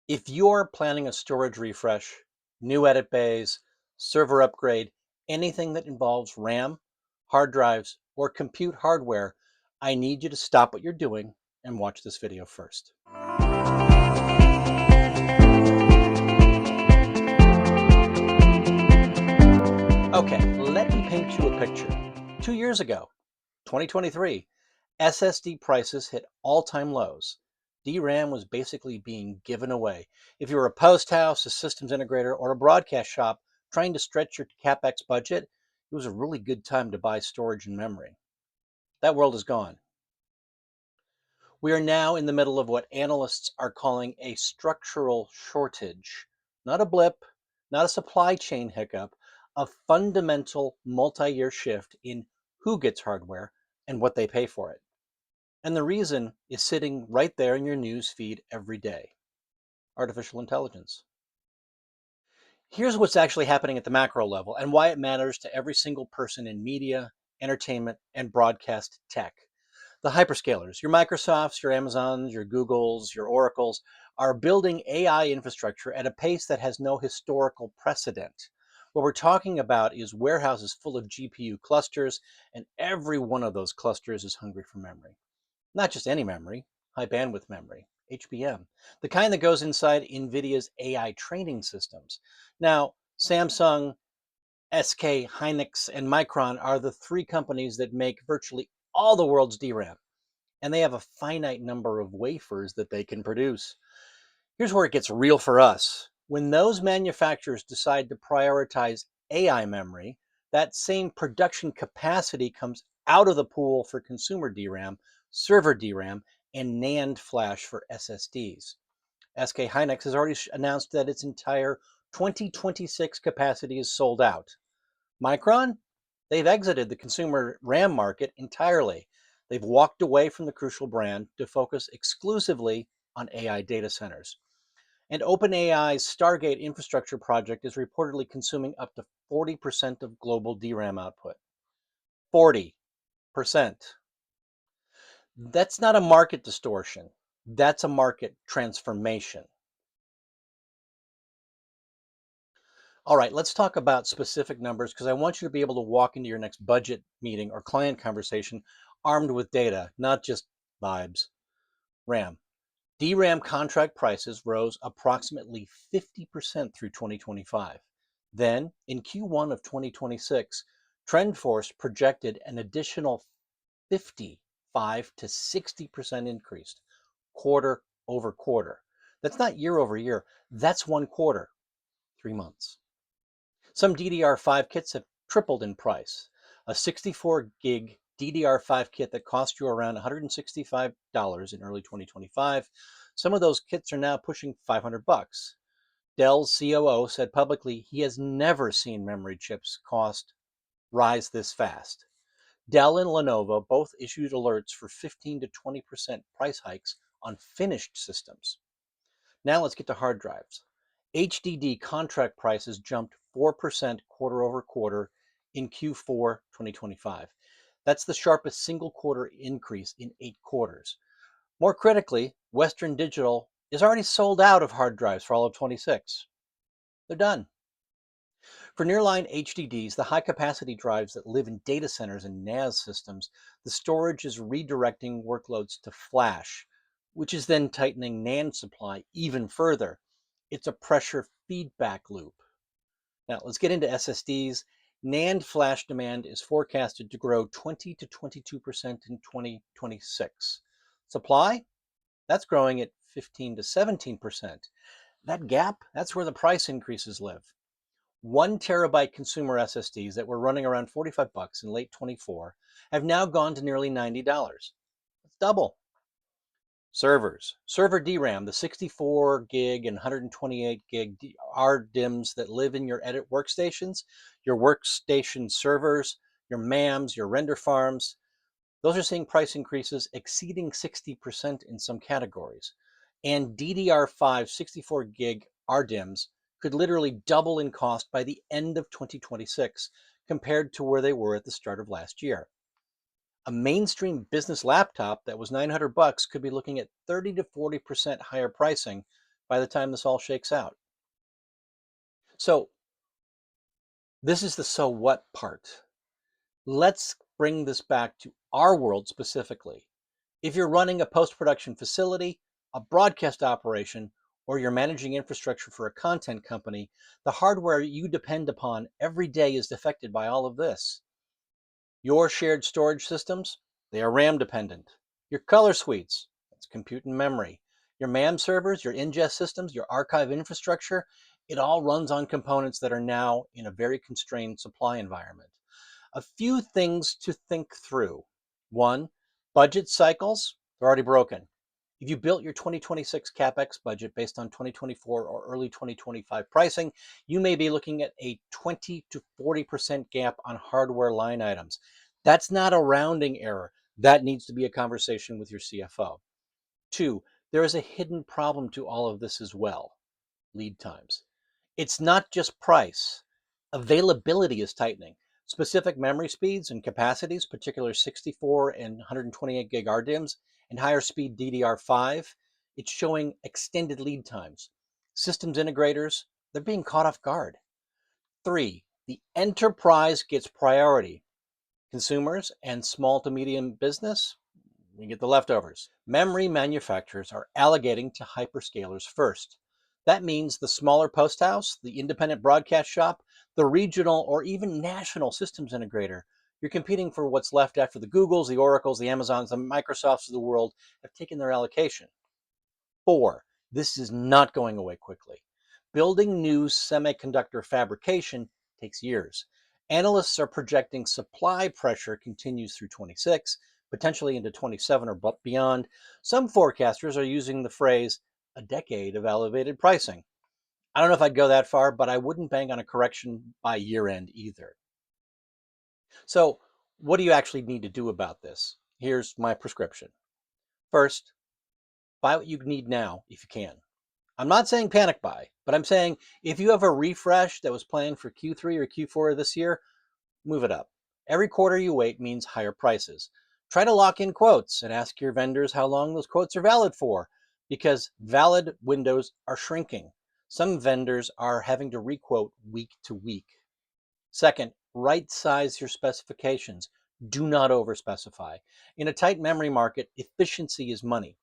If you're planning a storage refresh, new edit bays, server upgrade, anything that involves RAM, hard drives, or compute hardware, I need you to stop what you're doing and watch this video first. Okay, let me paint you a picture. 2 years ago, 2023, SSD prices hit all-time lows. DRAM was basically being given away. If you were a post house, a systems integrator, or a broadcast shop trying to stretch your CapEx budget, it was a really good time to buy storage and memory. That world is gone. We are now in the middle of what analysts are calling a structural shortage. Not a blip, not a supply chain hiccup, a fundamental multi-year shift in who gets hardware and what they pay for it. And the reason is sitting right there in your news feed every day: artificial intelligence. Here's what's actually happening at the macro level and why it matters to every single person in media, entertainment, and broadcast tech. The hyperscalers, your Microsofts, your Amazons, your Googles, your Oracles, are building AI infrastructure at a pace that has no historical precedent. What we're talking about is warehouses full of GPU clusters, and every one of those clusters is hungry for memory. Not just any memory, high bandwidth memory, HBM, the kind that goes inside NVIDIA's AI training systems. Now, Samsung, SK, Hynix, and Micron are the three companies that make virtually all the world's DRAM, and they have a finite number of wafers that they can produce. Here's where it gets real for us. When those manufacturers decide to prioritize AI memory, that same production capacity comes out of the pool for consumer DRAM, server DRAM, and NAND flash for SSDs. SK Hynix has already announced that its entire 2026 capacity is sold out. Micron, they've exited the consumer RAM market entirely. They've walked away from the crucial brand to focus exclusively on AI data centers. And OpenAI's Stargate infrastructure project is reportedly consuming up to 40% of global DRAM output. 40%. That's not a market distortion. That's a market transformation. All right, let's talk about specific numbers because I want you to be able to walk into your next budget meeting or client conversation armed with data, not just vibes. RAM. DRAM contract prices rose approximately 50% through 2025. Then, in Q1 of 2026, TrendForce projected an additional 55 to 60% increase quarter over quarter. That's not year over year, that's one quarter, 3 months. Some DDR5 kits have tripled in price. A 64 gig DDR5 kit that cost you around $165 in early 2025. Some of those kits are now pushing $500. Dell's COO said publicly he has never seen memory chips cost rise this fast. Dell and Lenovo both issued alerts for 15 to 20% price hikes on finished systems. Now let's get to hard drives. HDD contract prices jumped 4% quarter over quarter in Q4 2025. That's the sharpest single quarter increase in 8 quarters. More critically, Western Digital is already sold out of hard drives for all of 26. They're done. For nearline HDDs, the high capacity drives that live in data centers and NAS systems, the storage is redirecting workloads to flash, which is then tightening NAND supply even further. It's a pressure feedback loop. Now let's get into SSDs. NAND flash demand is forecasted to grow 20 to 22% in 2026. Supply, that's growing at 15 to 17%. That gap, that's where the price increases live. 1 terabyte consumer SSDs that were running around $45 in late 24 have now gone to nearly $90. That's double. Servers. Server DRAM, the 64 gig and 128 gig RDIMMs that live in your edit workstations, your workstation servers, your MAMs, your render farms, those are seeing price increases exceeding 60% in some categories. And DDR5 64 gig RDIMMs could literally double in cost by the end of 2026 compared to where they were at the start of last year. A mainstream business laptop that was $900 could be looking at 30 to 40% higher pricing by the time this all shakes out. So this is the so what part. Let's bring this back to our world specifically. If you're running a post-production facility, a broadcast operation, or you're managing infrastructure for a content company, the hardware you depend upon every day is affected by all of this. Your shared storage systems, they are RAM dependent. Your color suites, that's compute and memory. Your MAM servers, your ingest systems, your archive infrastructure, it all runs on components that are now in a very constrained supply environment. A few things to think through. One, budget cycles, they're already broken. If you built your 2026 CapEx budget based on 2024 or early 2025 pricing, you may be looking at a 20 to 40% gap on hardware line items. That's not a rounding error. That needs to be a conversation with your CFO. Two, there is a hidden problem to all of this as well: lead times. It's not just price. Availability is tightening. Specific memory speeds and capacities, particularly 64 and 128 gig RDIMMs and higher speed DDR5, it's showing extended lead times. Systems integrators, they're being caught off guard. Three, the enterprise gets priority. Consumers and small to medium business, you get the leftovers. Memory manufacturers are allocating to hyperscalers first. That means the smaller post house, the independent broadcast shop, the regional or even national systems integrator. You're competing for what's left after the Googles, the Oracles, the Amazons, the Microsofts of the world have taken their allocation. Four, this is not going away quickly. Building new semiconductor fabrication takes years. Analysts are projecting supply pressure continues through 26, potentially into 27 or beyond. Some forecasters are using the phrase a decade of elevated pricing. I don't know if I'd go that far, but I wouldn't bank on a correction by year end either. So, what do you actually need to do about this? Here's my prescription. First, buy what you need now if you can. I'm not saying panic buy, but I'm saying if you have a refresh that was planned for Q3 or Q4 of this year, move it up. Every quarter you wait means higher prices. Try to lock in quotes and ask your vendors how long those quotes are valid for, because valid windows are shrinking. Some vendors are having to requote week to week. Second, right size your specifications. Do not overspecify. In a tight memory market, efficiency is money.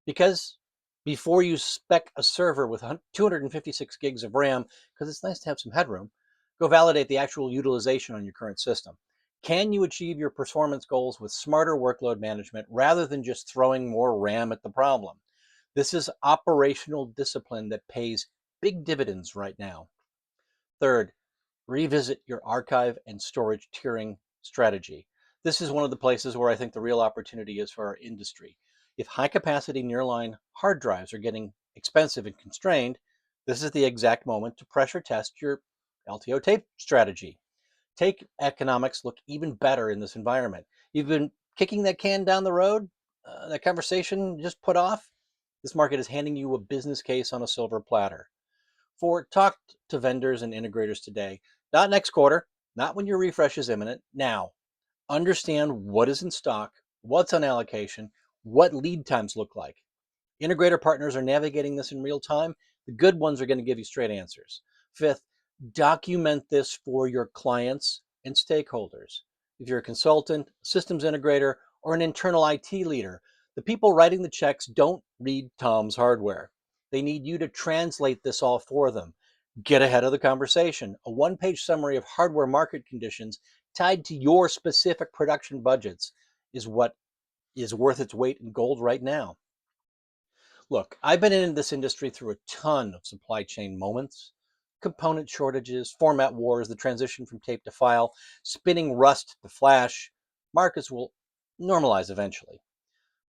Because before you spec a server with 256 gigs of RAM, because it's nice to have some headroom, go validate the actual utilization on your current system. Can you achieve your performance goals with smarter workload management rather than just throwing more RAM at the problem? This is operational discipline that pays big dividends right now. Third, revisit your archive and storage tiering strategy. This is one of the places where I think the real opportunity is for our industry. If high capacity nearline hard drives are getting expensive and constrained, this is the exact moment to pressure test your LTO tape strategy. Take economics look even better in this environment. You've been kicking that can down the road, that conversation just put off. This market is handing you a business case on a silver platter. For talk to vendors and integrators today, not next quarter, not when your refresh is imminent, now. Understand what is in stock, what's on allocation, what lead times look like. Integrator partners are navigating this in real time. The good ones are going to give you straight answers. Fifth, document this for your clients and stakeholders. If you're a consultant, systems integrator, or an internal IT leader, the people writing the checks don't read Tom's hardware. They need you to translate this all for them. Get ahead of the conversation. A one-page summary of hardware market conditions tied to your specific production budgets is what is worth its weight in gold right now. Look, I've been in this industry through a ton of supply chain moments: component shortages, format wars, the transition from tape to file, spinning rust to flash. Markets will normalize eventually.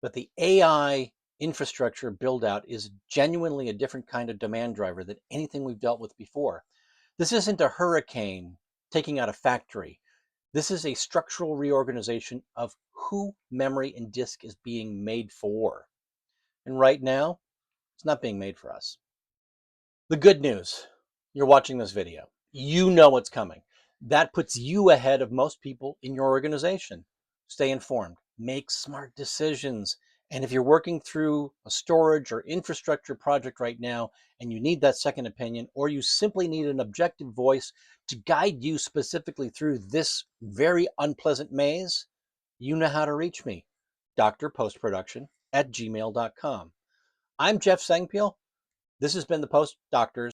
But the AI infrastructure build out is genuinely a different kind of demand driver than anything we've dealt with before. This isn't a hurricane taking out a factory. This is a structural reorganization of who memory and disk is being made for. And right now, it's not being made for us. The good news: you're watching this video. You know what's coming. That puts you ahead of most people in your organization. Stay informed, make smart decisions, And if you're working through a storage or infrastructure project right now and you need that second opinion, or you simply need an objective voice to guide you specifically through this very unpleasant maze, you know how to reach me. Doctorpostproduction at gmail.com. I'm Jeff Sengpiel. This has been the Post Doctors